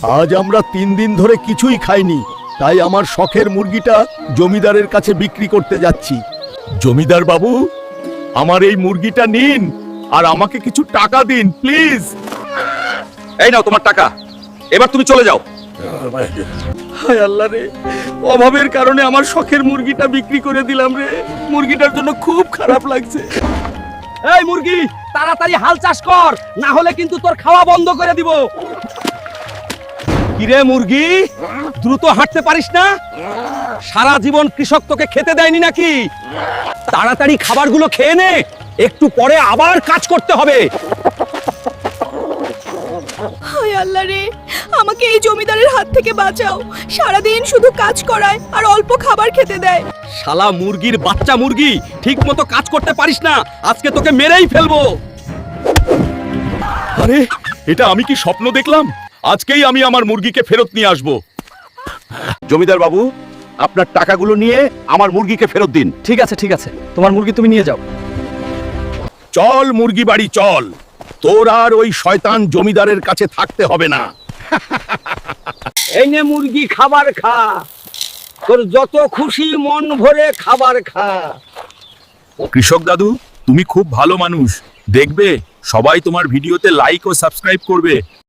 আজ আমরা 3 দিন ধরে কিছুই খাইনি, তাই আমার শখের মুরগিটা জমিদারের কাছে বিক্রি করতে যাচ্ছি। জমিদার বাবু, আমার এই মুরগিটা নিন আর আমাকে কিছু টাকা দিন প্লিজ। এই নাও তোমার টাকা, এবার তুমি চলে যাও। হায় আল্লাহ রে, অভাবের কারণে আমার শখের মুরগিটা বিক্রি করে দিলাম রে। মুরগিটার জন্য খুব খারাপ লাগছে। এই মুরগি, তাড়াতাড়ি হাল চাষ কর, না হলে কিন্তু তোর খাওয়া বন্ধ করে দিব। কিরে মুরগি, দ্রুত হাঁটতে পারিস না? সারা জীবন কৃষক তোকে খেতে দেয়নি নাকি? তাড়াতাড়ি খাবারগুলো খেয়ে নে, একটু পরে আবার কাজ করতে হবে। হায় আল্লাহ রে, আমাকে এই জমিদারের হাত থেকে বাঁচাও। সারাদিন শুধু কাজ করায় আর অল্প খাবার খেতে দেয়। শালা মুরগির বাচ্চা মুরগি, ঠিক মতো কাজ করতে পারিস না, আজকে তোকে মেরেই ফেলবো। আরে, এটা আমি কি স্বপ্ন দেখলাম? আজকেই আমি আমার মুরগিকে ফেরত নিয়ে আসব। জমিদার বাবু, আপনার টাকাগুলো নিয়ে আমার মুরগিকে ফেরত দিন। ঠিক আছে ঠিক আছে, তোমার মুরগি তুমি নিয়ে যাও। চল মুরগি বাড়ি চল, তোর আর ওই শয়তান জমিদারের কাছে থাকতে হবে না। এই নে মুরগি, খাবার খা, তোর যত খুশি মন ভরে খাবার খা। কৃষক দাদু, তুমি খুব ভালো মানুষ, দেখবে সবাই তোমার ভিডিওতে লাইক ও সাবস্ক্রাইব করবে।